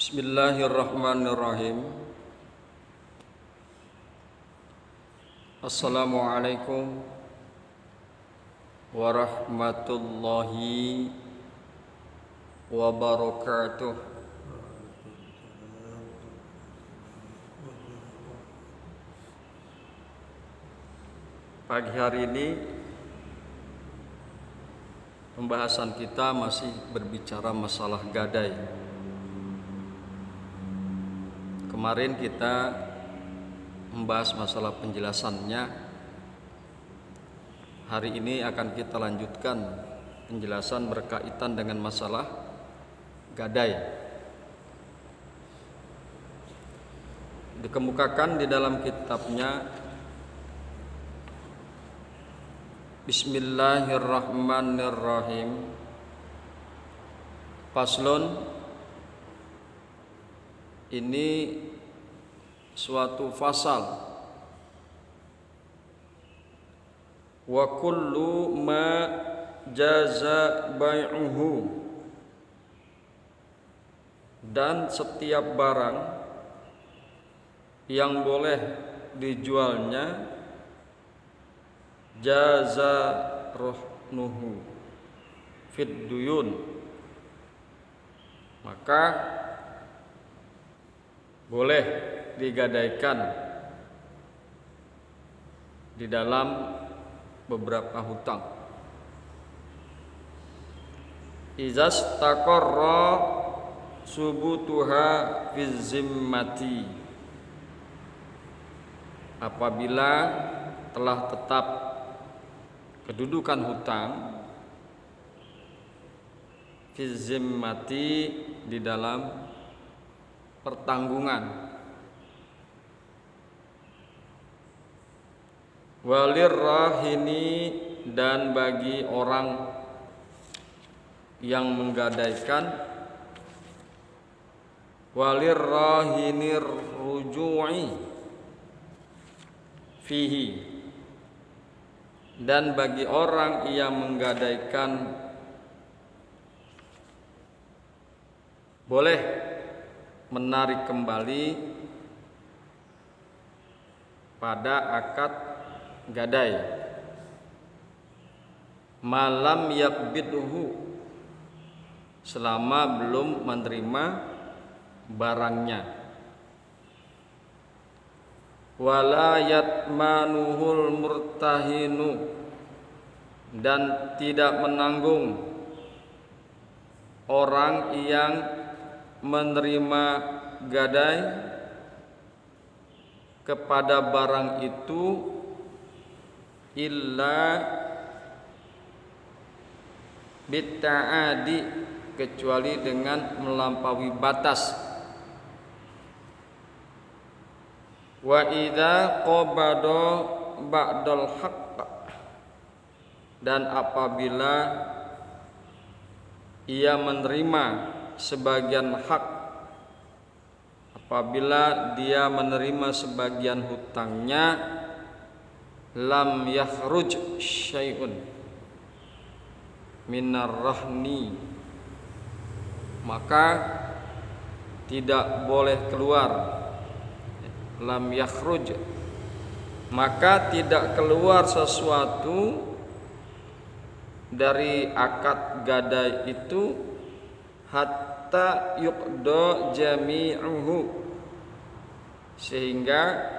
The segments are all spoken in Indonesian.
Bismillahirrahmanirrahim. Assalamualaikum warahmatullahi wabarakatuh. Pagi hari ini pembahasan kita masih berbicara masalah gadai. Kemarin kita membahas masalah penjelasannya. Hari ini akan kita lanjutkan penjelasan berkaitan dengan masalah gadai. Dikemukakan di dalam kitabnya Bismillahirrahmanirrahim. Faslun, ini suatu fasal. Wa kullu ma jaza bai'uhu, dan setiap barang yang boleh dijualnya, jaza rohnuhu fid duyun, maka boleh digadaikan di dalam beberapa hutang. Izas taqarra subutuha fi zimmati, apabila telah tetap kedudukan hutang fi zimmati, di dalam pertanggungan. Walirrahini, dan bagi orang yang menggadaikan. Walirrahinir ruju'i fihi, dan bagi orang yang menggadaikan boleh menarik kembali pada akad gadai, malam yakbidhu, selama belum menerima barangnya. Wala yatmanuhul murtahinu, dan tidak menanggung orang yang menerima gadai kepada barang itu, illa bitta'adi, kecuali dengan melampaui batas. Wa idza qabada ba'dal haqq, dan apabila ia menerima sebagian hak, apabila dia menerima sebagian hutangnya, lam yakhruj syai'un minar rahni, maka tidak boleh keluar. Lam yakhruj, maka tidak keluar sesuatu dari akad gadai itu, hatta yuqda jami'uhu, sehingga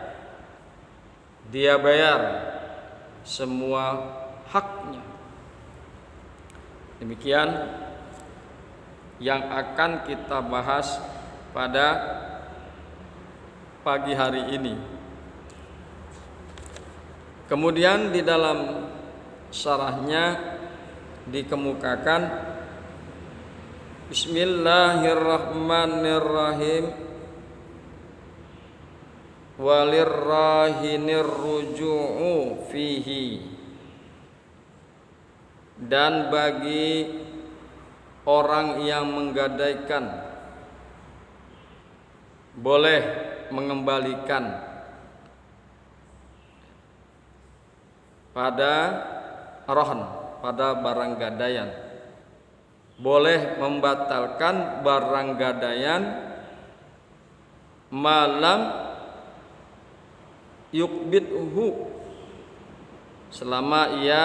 dia bayar semua haknya. Demikian yang akan kita bahas pada pagi hari ini. Kemudian di dalam syarahnya dikemukakan Bismillahirrahmanirrahim. Walirrahinir ruju'u fihi, dan bagi orang yang menggadaikan boleh mengembalikan pada rohn, pada barang gadaian, boleh membatalkan barang gadaian malam yukbidhu, selama ia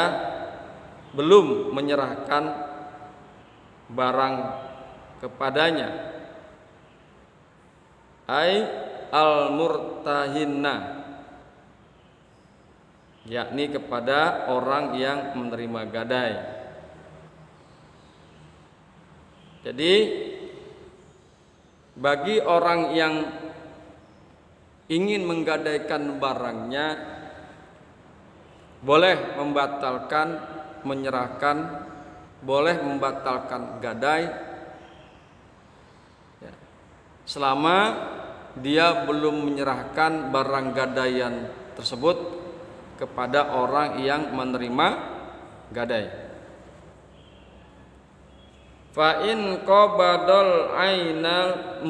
belum menyerahkan barang kepadanya, ai al-murtahinna, yakni kepada orang yang menerima gadai. Jadi bagi orang yang ingin menggadaikan barangnya boleh membatalkan, menyerahkan, boleh membatalkan gadai ya, selama dia belum menyerahkan barang gadaian tersebut kepada orang yang menerima gadai. Fa in qabadal ainal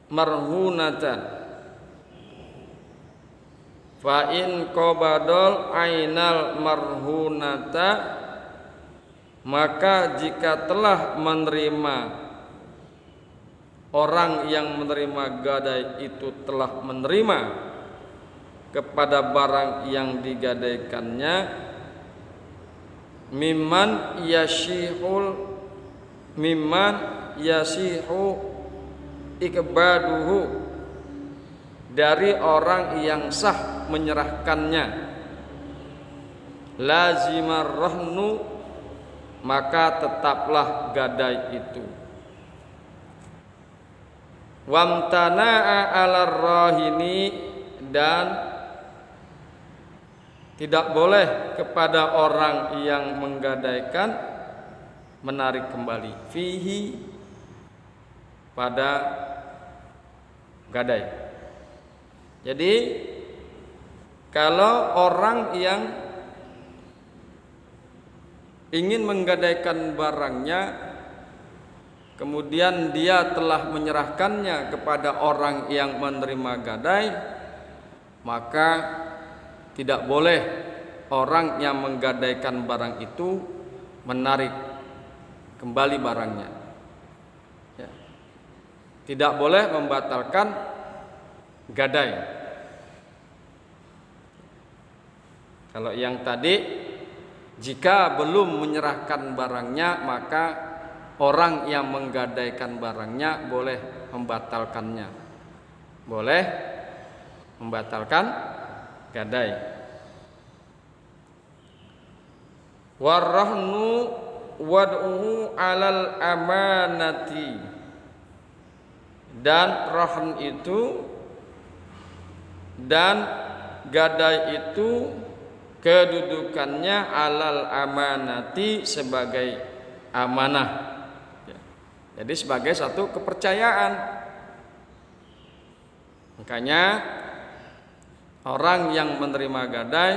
marhunata, fa in qabadal ainal marhunata, maka jika telah menerima, orang yang menerima gadai itu telah menerima kepada barang yang digadaikannya, mimman yasihu ikbaduhu, dari orang yang sah menyerahkannya, lazimar rahnu, maka tetaplah gadai itu. Wamtana'a 'alar rahini, dan tidak boleh kepada orang yang menggadaikan menarik kembali fihi, pada gadai. Jadi kalau orang yang ingin menggadaikan barangnya, kemudian dia telah menyerahkannya kepada orang yang menerima gadai, maka tidak boleh orang yang menggadaikan barang itu menarik kembali barangnya ya. Tidak boleh membatalkan gadai. Kalau yang tadi, jika belum menyerahkan barangnya, maka orang yang menggadaikan barangnya boleh membatalkannya, boleh membatalkan gadai. Warahnu wad'uhu 'alal amanati, dan rahn itu dan gadai itu kedudukannya 'alal amanati, sebagai amanah. Jadi sebagai satu kepercayaan. Makanya orang yang menerima gadai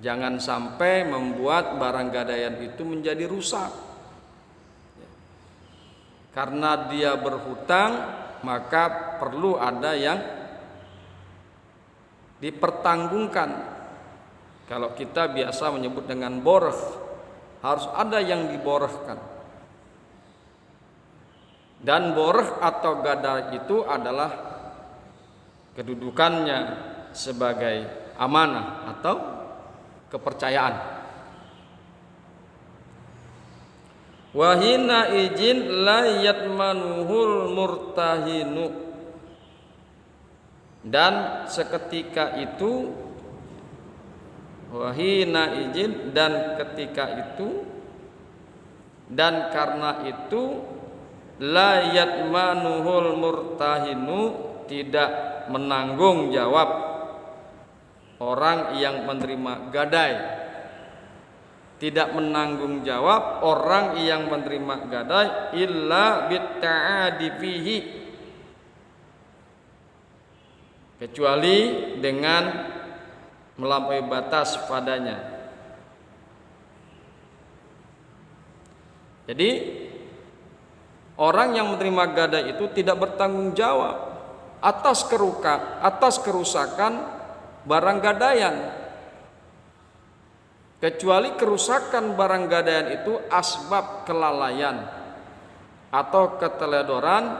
jangan sampai membuat barang gadaian itu menjadi rusak. Karena dia berhutang, maka perlu ada yang dipertanggungkan. Kalau kita biasa menyebut dengan boreh, harus ada yang diborehkan. Dan boreh atau gadai itu adalah kedudukannya sebagai amanah atau kepercayaan. Wahina izin la yatmanuhul murtahinu, dan seketika itu, wahina izin, dan ketika itu, dan karena itu, la yatmanuhul murtahinu, tidak menanggung jawab orang yang menerima gadai, tidak menanggung jawab orang yang menerima gadai, illa bitta'adi fihi, kecuali dengan melampaui batas padanya. Jadi orang yang menerima gadai itu tidak bertanggung jawab atas kerusakan barang gadaian, kecuali kerusakan barang gadaian itu asbab kelalaian atau keteledoran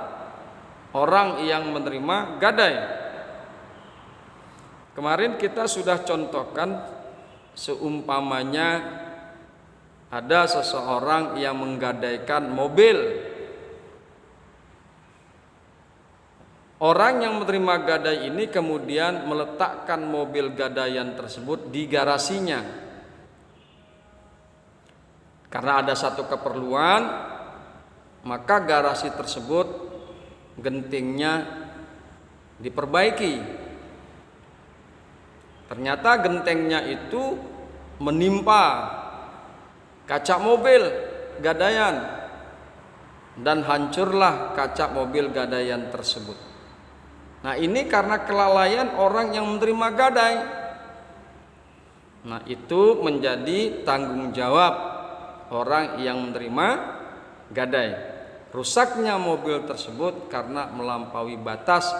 orang yang menerima gadai. Kemarin kita sudah contohkan seumpamanya ada seseorang yang menggadaikan mobil. Orang yang menerima gadai ini kemudian meletakkan mobil gadaian tersebut di garasinya. Karena ada satu keperluan, maka garasi tersebut gentingnya diperbaiki. Ternyata gentengnya itu menimpa kaca mobil gadaian dan hancurlah kaca mobil gadaian tersebut. Nah, ini karena kelalaian orang yang menerima gadai. Nah, itu menjadi tanggung jawab orang yang menerima gadai. Rusaknya mobil tersebut karena melampaui batas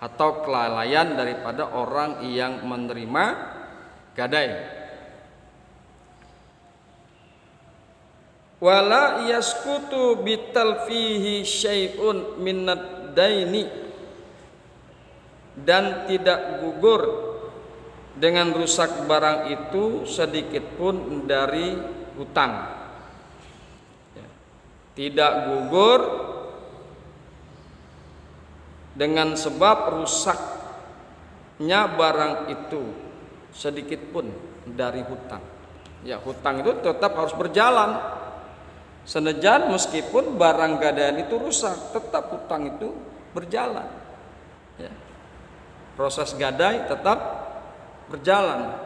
atau kelalaian daripada orang yang menerima gadai. Wala yaskutu bitalfihi syai'un minad daini, dan tidak gugur dengan rusak barang itu sedikit pun dari hutang. Tidak gugur dengan sebab rusaknya barang itu sedikit pun dari hutang. Ya, hutang itu tetap harus berjalan. Senajan meskipun barang gadaian itu rusak, tetap hutang itu berjalan. Ya. Proses gadai tetap berjalan.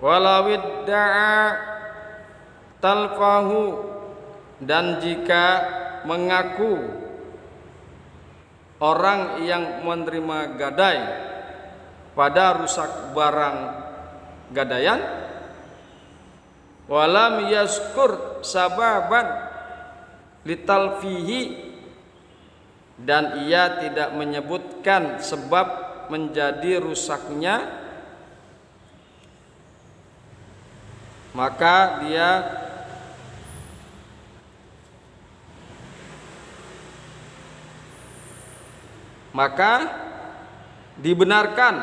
Walawid da'a talfahu, dan jika mengaku orang yang menerima gadai pada rusak barang gadaian, walam yazkur sababan litalfihi, dan ia tidak menyebutkan sebab menjadi rusaknya, maka dibenarkan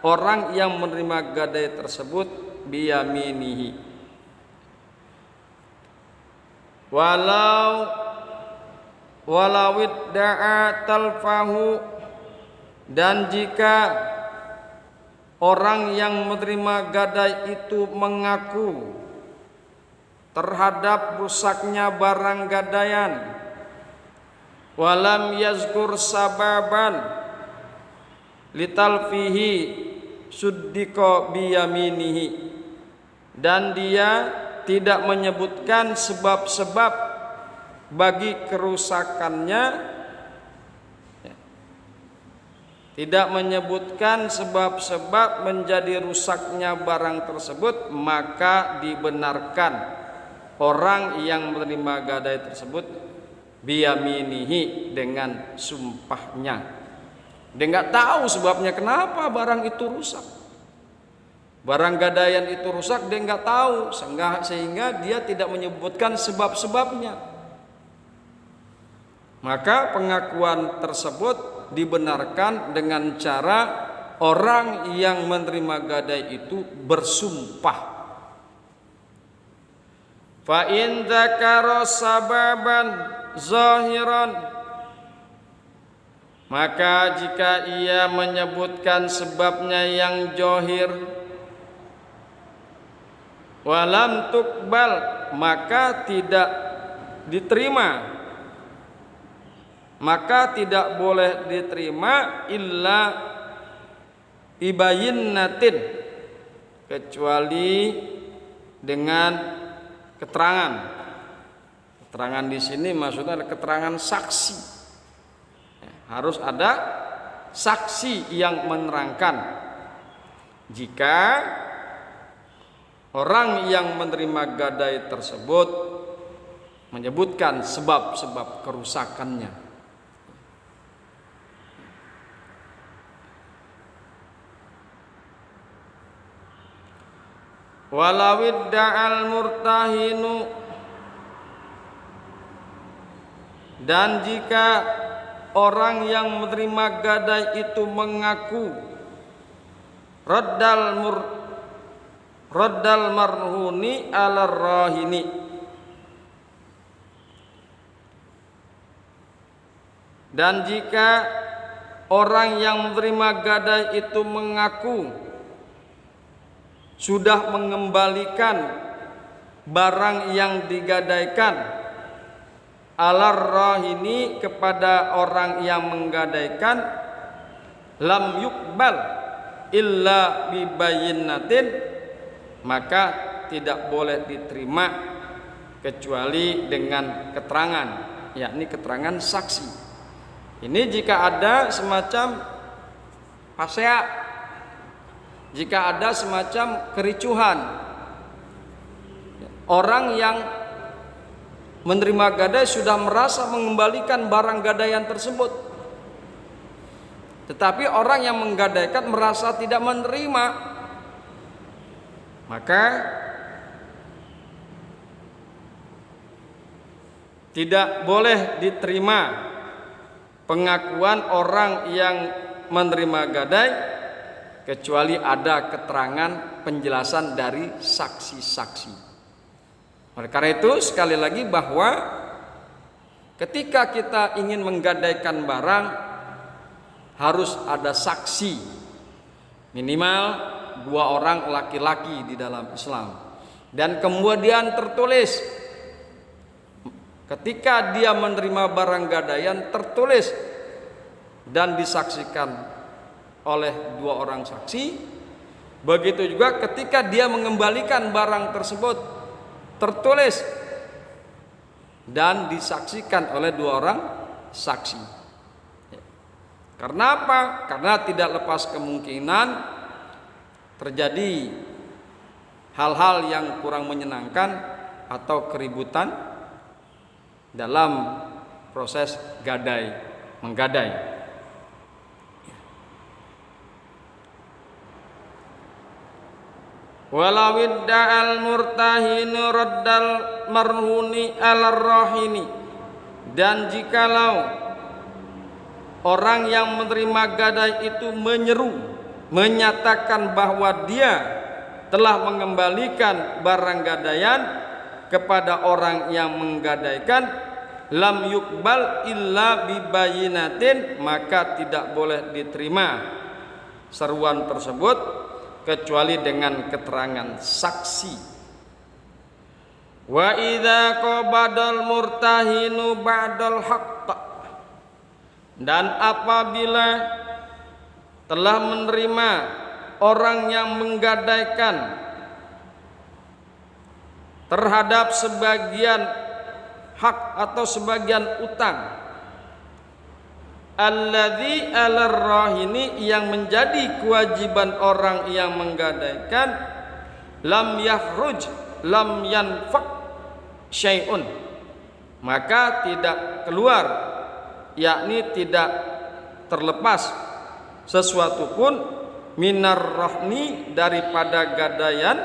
orang yang menerima gadai tersebut biyaminihi, walawid da'a talfahu, dan jika orang yang menerima gadai itu mengaku terhadap rusaknya barang gadaian, walam yazkur sababan litalfihi suddiko biyaminihi, dan dia tidak menyebutkan sebab-sebab bagi kerusakannya, tidak menyebutkan sebab-sebab menjadi rusaknya barang tersebut, maka dibenarkan orang yang menerima gadai tersebut biyaminihi, dengan sumpahnya. Dia nggak tahu sebabnya kenapa barang itu rusak. Barang gadaian itu rusak, dia nggak tahu, sehingga dia tidak menyebutkan sebab-sebabnya. Maka pengakuan tersebut dibenarkan dengan cara orang yang menerima gadai itu bersumpah. Fa in dzakara sababan zahiran, maka jika ia menyebutkan sebabnya yang zahir, walam tuqbal, maka tidak diterima, maka tidak boleh diterima illa ibayinnatin, kecuali dengan keterangan. Keterangan di sini maksudnya adalah keterangan saksi. Harus ada saksi yang menerangkan jika orang yang menerima gadai tersebut menyebutkan sebab-sebab kerusakannya. Walawid da'al murtahinu, Dan jika orang yang menerima gadai itu mengaku raddal marhuni ala rahini, dan jika orang yang menerima gadai itu mengaku sudah mengembalikan barang yang digadaikan alar rahini kepada orang yang menggadaikan, lam yukbal illa bibayinatin, maka tidak boleh diterima kecuali dengan keterangan, yakni keterangan saksi. Ini jika ada semacam pasea, jika ada semacam kericuhan, orang yang menerima gadai sudah merasa mengembalikan barang gadaian tersebut, tetapi orang yang menggadaikan merasa tidak menerima, maka tidak boleh diterima pengakuan orang yang menerima gadai kecuali ada keterangan penjelasan dari saksi-saksi. Oleh karena itu sekali lagi bahwa ketika kita ingin menggadaikan barang harus ada saksi, minimal 2 orang laki-laki di dalam Islam, dan kemudian tertulis ketika dia menerima barang gadaian, tertulis dan disaksikan oleh 2 orang saksi. Begitu juga ketika dia mengembalikan barang tersebut, tertulis dan disaksikan oleh 2 orang saksi. Karena apa? Karena tidak lepas kemungkinan terjadi hal-hal yang kurang menyenangkan atau keributan dalam proses menggadai. Walau da'al murtahinu raddal marhuni alar rahini, dan jikalau orang yang menerima gadai itu menyatakan bahwa dia telah mengembalikan barang gadaian kepada orang yang menggadaikan, lam yukbal illa bibayinatin, maka tidak boleh diterima seruan tersebut kecuali dengan keterangan saksi. Wa idza qabadal murtahinu ba'dal haqq, dan apabila telah menerima orang yang menggadaikan terhadap sebagian hak atau sebagian utang, alladzi alar rahini, yang menjadi kewajiban orang yang menggadaikan, lam yahruj lam yanfaq syai'un, maka tidak keluar, yakni tidak terlepas sesuatu pun, minar rahni, daripada gadaian,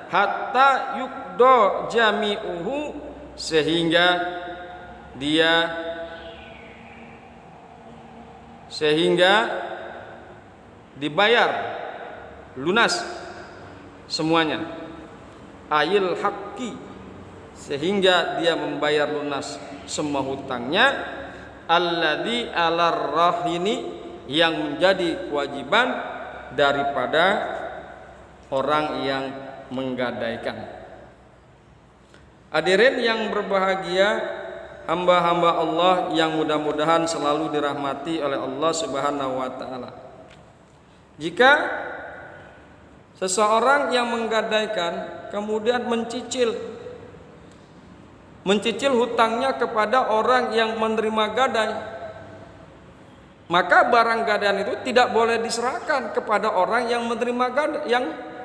hatta yukdo jami'uhu, sehingga dibayar lunas semuanya, ayil haqqi, sehingga dia membayar lunas semua hutangnya, alladzi alar rahini, yang menjadi kewajiban daripada orang yang menggadaikan. Hadirin yang berbahagia, hamba-hamba Allah yang mudah-mudahan selalu dirahmati oleh Allah Subhanahu wa taala. Jika seseorang yang menggadaikan kemudian mencicil hutangnya kepada orang yang menerima gadai, maka barang gadaian itu tidak boleh diserahkan kepada orang yang menerima gadai,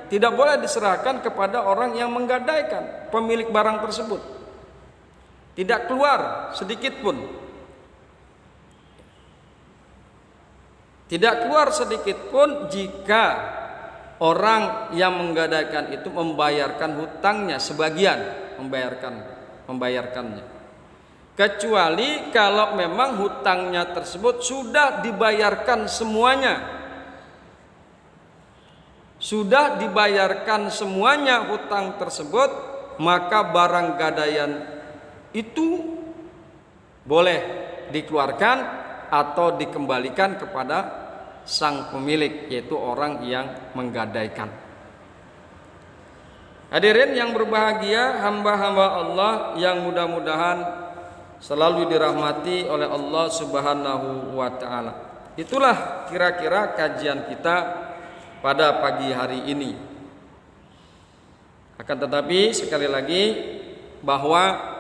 tidak boleh diserahkan kepada orang yang menggadaikan, pemilik barang tersebut. Tidak keluar sedikit pun. Tidak keluar sedikit pun jika orang yang menggadaikan itu membayarkan hutangnya sebagian, membayarkannya. kecuali kalau memang hutangnya tersebut sudah dibayarkan semuanya. Sudah dibayarkan semuanya hutang tersebut, maka barang gadaian itu boleh dikeluarkan atau dikembalikan kepada sang pemilik, yaitu orang yang menggadaikan. Hadirin yang berbahagia, hamba-hamba Allah yang mudah-mudahan selalu dirahmati oleh Allah Subhanahu wa taala. Itulah kira-kira kajian kita pada pagi hari ini. Akan tetapi sekali lagi bahwa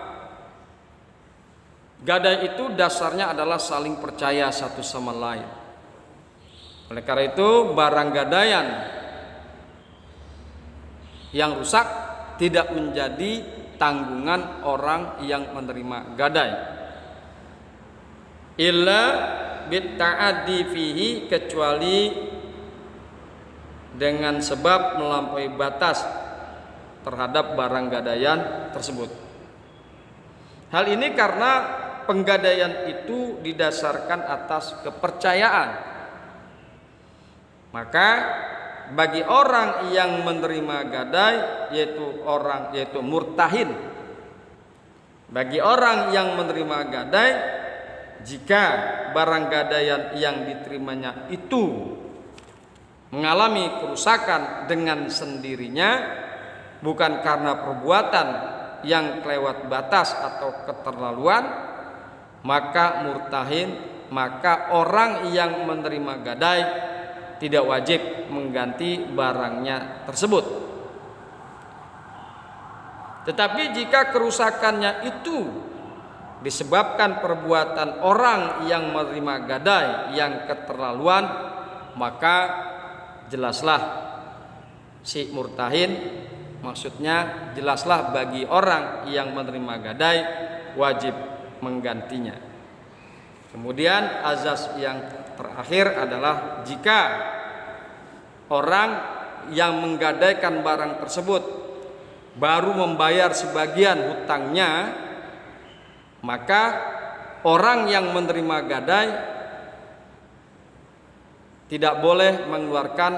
gadai itu dasarnya adalah saling percaya satu sama lain. Oleh karena itu barang gadaian yang rusak tidak menjadi tanggungan orang yang menerima gadai. Illa bitta'addi fihi, kecuali dengan sebab melampaui batas terhadap barang gadaian tersebut. Hal ini karena penggadaian itu didasarkan atas kepercayaan. Maka bagi orang yang menerima gadai, yaitu murtahin, bagi orang yang menerima gadai, jika barang gadaian yang diterimanya itu mengalami kerusakan dengan sendirinya, bukan karena perbuatan yang kelewat batas atau keterlaluan, maka murtahin, maka orang yang menerima gadai tidak wajib mengganti barangnya tersebut. Tetapi jika kerusakannya itu disebabkan perbuatan orang yang menerima gadai yang keterlaluan, maka jelaslah si murtahin, maksudnya jelaslah bagi orang yang menerima gadai wajib menggantinya. Kemudian azas yang terakhir adalah jika orang yang menggadaikan barang tersebut baru membayar sebagian hutangnya, maka orang yang menerima gadai tidak boleh mengeluarkan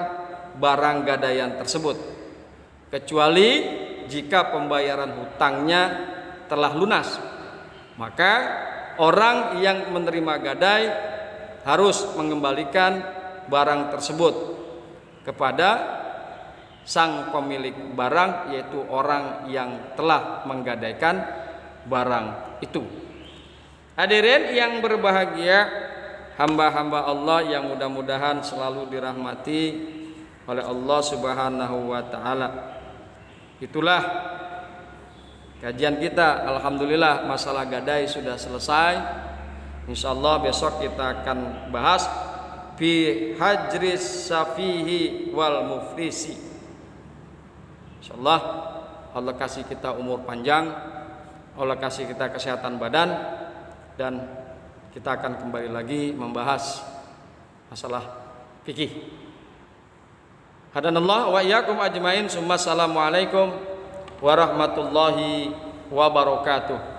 barang gadaian tersebut, kecuali jika pembayaran hutangnya telah lunas. Maka orang yang menerima gadai harus mengembalikan barang tersebut kepada sang pemilik barang, yaitu orang yang telah menggadaikan barang itu. Hadirin yang berbahagia, hamba-hamba Allah yang mudah-mudahan selalu dirahmati oleh Allah Subhanahu wa taala. Itulah kajian kita. Alhamdulillah masalah gadai sudah selesai. Insyaallah besok kita akan bahas fi hajris safihi wal muflisi. Insyaallah Allah kasih kita umur panjang, Allah kasih kita kesehatan badan, dan kita akan kembali lagi membahas masalah fikih. Hadanallah wa iyyakum ajmain. Assalamualaikum warahmatullahi wabarakatuh.